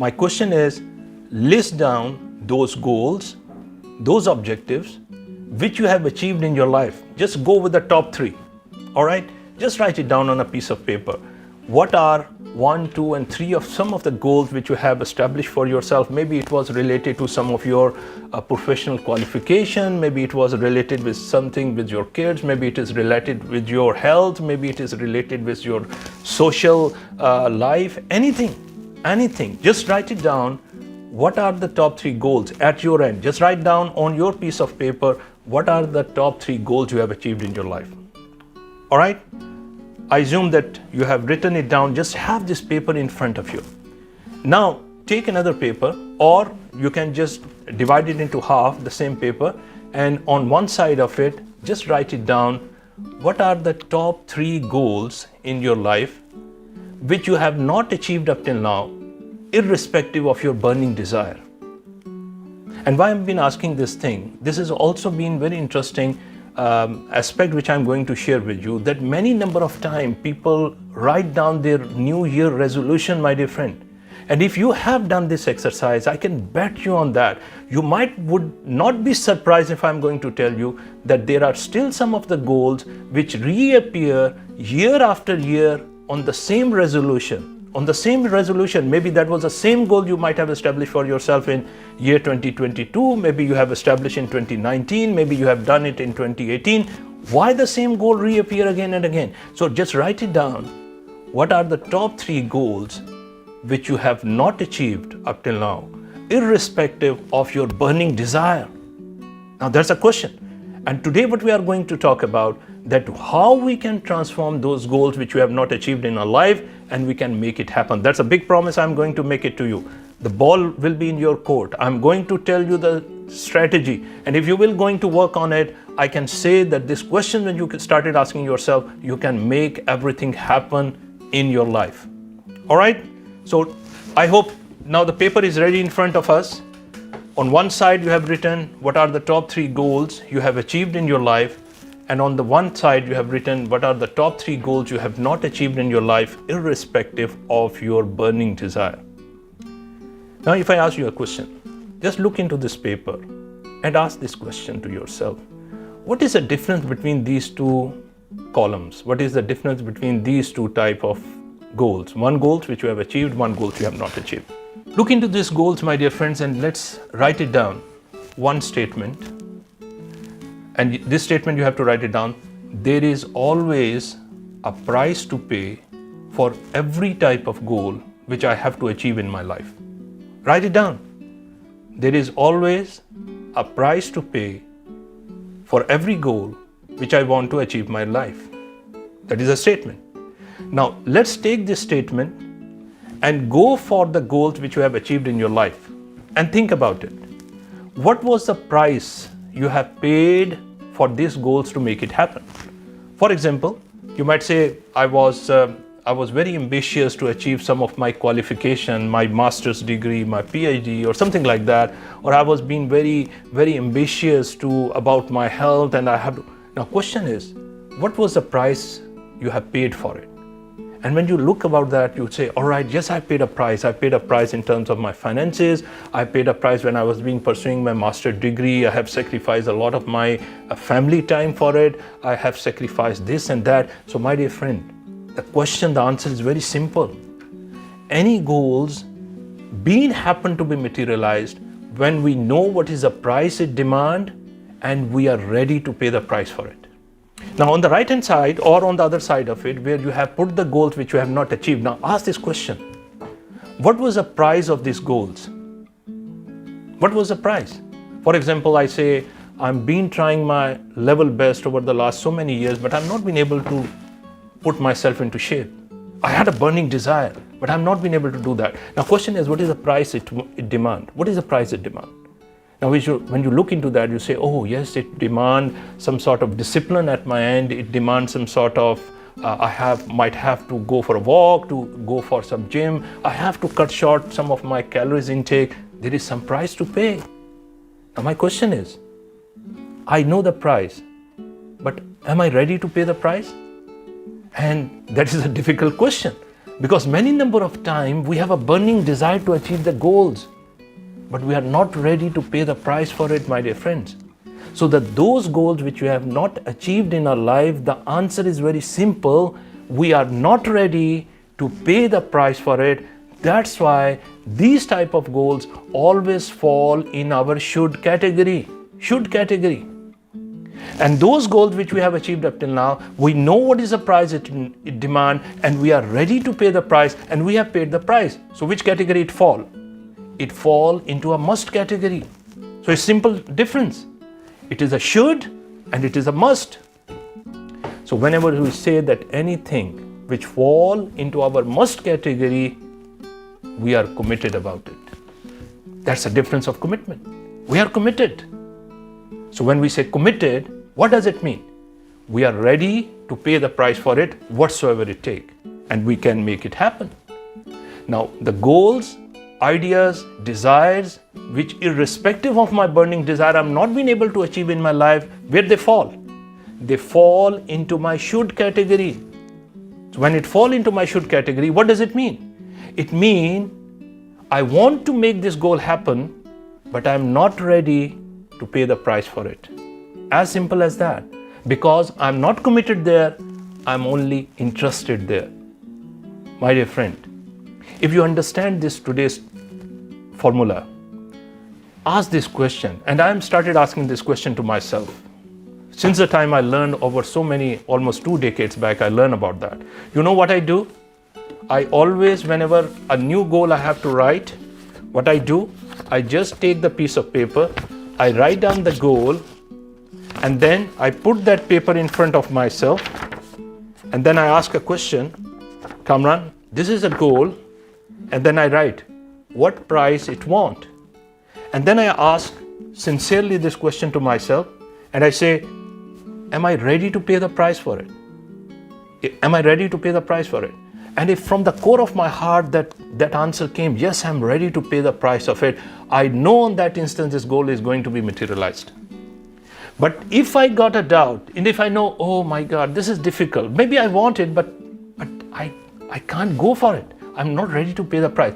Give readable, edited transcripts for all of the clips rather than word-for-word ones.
My question is, list down those goals, those objectives which you have achieved in your life. Just go with the top 3. All right? Just write it down on a piece of paper. What are 1, 2, and 3 of some of the goals which you have established for yourself? Maybe it was related to some of your professional qualification. Maybe it was related with something with your kids. Maybe it is related with your health. Maybe it is related with your social life. Anything. Just write it down. What are the top 3 goals at your end? Just write down on your piece of paper, what are the top 3 goals you have achieved in your life? All right? I assume that you have written it down. Just have this paper in front of you. Now, take another paper, or you can just divide it into half, the same paper, and on one side of it, just write it down. What are the top 3 goals in your life which you have not achieved up till now, irrespective of your burning desire? And why I've been asking this thing, this has also been very interesting aspect which I'm going to share with you, that many number of time people write down their new year resolution, my dear friend. And if you have done this exercise, I can bet you on that. You would not be surprised if I'm going to tell you that there are still some of the goals which reappear year after year on the same resolution. Maybe that was the same goal you might have established for yourself in year 2022. Maybe you have established in 2019. Maybe you have done it in 2018. Why the same goal reappear again and again? So just write it down. What are the top 3 goals which you have not achieved up till now, irrespective of your burning desire? Now that's a question. And today what we are going to talk about, that how we can transform those goals which we have not achieved in our life, and we can make it happen. That's a big promise I'm going to make it to you. The ball will be in your court. I'm going to tell you the strategy. And if you will going to work on it, I can say that this question, when you started asking yourself, you can make everything happen in your life. All right? So I hope now the paper is ready in front of us. On one side, you have written what are the top 3 goals you have achieved in your life. And on the one side, you have written what are the top 3 goals you have not achieved in your life, irrespective of your burning desire. Now, if I ask you a question, just look into this paper and ask this question to yourself. What is the difference between these 2 columns? What is the difference between these 2 type of goals? One goals which you have achieved, one goals you have not achieved. Look into these goals, my dear friends, and let's write it down. One statement. And this statement you have to write it down. There is always a price to pay for every type of goal which I have to achieve in my life. Write it down. There is always a price to pay for every goal which I want to achieve in my life. That is a statement. Now, let's take this statement and go for the goals which you have achieved in your life and think about it. What was the price you have paid for these goals to make it happen? For example, you might say, I was very ambitious to achieve some of my qualification, my master's degree, my PhD, or something like that. Or I was being very, very ambitious about my health, and I have to. Now, question is, what was the price you have paid for it? And when you look about that, you say, all right, yes, I paid a price. I paid a price in terms of my finances. I paid a price when I was pursuing my master's degree. I have sacrificed a lot of my family time for it. I have sacrificed this and that. So my dear friend, the answer is very simple. Any goals happen to be materialized when we know what is the price it demands and we are ready to pay the price for it. Now, on the right hand side or on the other side of it, where you have put the goals which you have not achieved, now ask this question. What was the price of these goals? What was the price? For example, I say, I've been trying my level best over the last so many years, but I've not been able to put myself into shape. I had a burning desire, but I've not been able to do that. Now, question is, what is the price it demands? What is the price it demands? Now, when you look into that, you say, oh, yes, it demands some sort of discipline at my end. It demands some sort of, might have to go for a walk, to go for some gym. I have to cut short some of my calories intake. There is some price to pay. Now, my question is, I know the price, but am I ready to pay the price? And that is a difficult question, Because many number of times we have a burning desire to achieve the goals, but we are not ready to pay the price for it, my dear friends. So that those goals which we have not achieved in our life, the answer is very simple. We are not ready to pay the price for it. That's why these type of goals always fall in our should category. Should category. And those goals which we have achieved up till now, we know what is the price it demands, and we are ready to pay the price, and we have paid the price. So which category it fall? It fall into a must category. So it's simple difference. It is a should and it is a must. So whenever we say that anything which fall into our must category, we are committed about it. That's a difference of commitment. We are committed. So when we say committed, what does it mean? We are ready to pay the price for it, whatsoever it takes, and we can make it happen. Now, the goals, ideas, desires, which irrespective of my burning desire, I'm not been able to achieve in my life, where they fall? They fall into my should category. So when it fall into my should category, what does it mean? It means I want to make this goal happen, but I'm not ready to pay the price for it. As simple as that. Because I'm not committed there, I'm only interested there. My dear friend, if you understand this today's formula, ask this question. And I started asking this question to myself. Since the time I learned over so many, almost 2 decades back, I learned about that. You know what I do? I always, whenever a new goal I have to write, what I do, I just take the piece of paper, I write down the goal, and then I put that paper in front of myself, and then I ask a question, Kamran, this is a goal, and then I write what price it want. And then I ask sincerely this question to myself, and I say, am I ready to pay the price for it? Am I ready to pay the price for it? And if from the core of my heart that answer came, yes, I'm ready to pay the price of it, I know on that instant this goal is going to be materialized. But if I got a doubt, and if I know, oh my God, this is difficult, maybe I want it, but I can't go for it. I'm not ready to pay the price.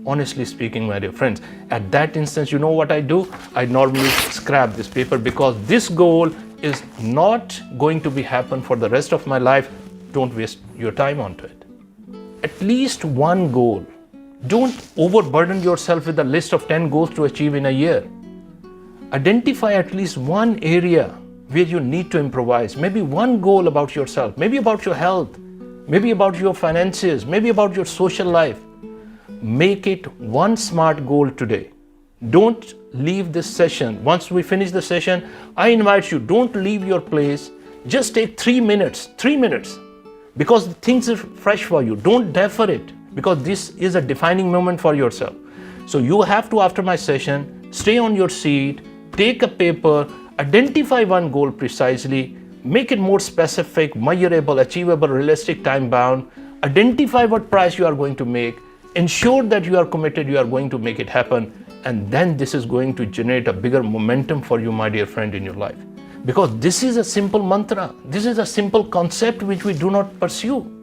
Honestly speaking, my dear friends, at that instance, you know what I do? I normally scrap this paper, because this goal is not going to be happen for the rest of my life. Don't waste your time onto it. At least one goal. Don't overburden yourself with a list of 10 goals to achieve in a year. Identify at least one area where you need to improvise. Maybe one goal about yourself, maybe about your health, maybe about your finances, maybe about your social life. Make it one smart goal today. Don't leave this session. Once we finish the session, I invite you, don't leave your place. Just take 3 minutes, because things are fresh for you. Don't defer it, because this is a defining moment for yourself. So you have to, after my session, stay on your seat, take a paper, identify one goal precisely, make it more specific, measurable, achievable, realistic, time-bound, identify what price you are going to make, ensure that you are committed, you are going to make it happen, and then this is going to generate a bigger momentum for you, my dear friend, in your life. Because this is a simple mantra, this is a simple concept which we do not pursue.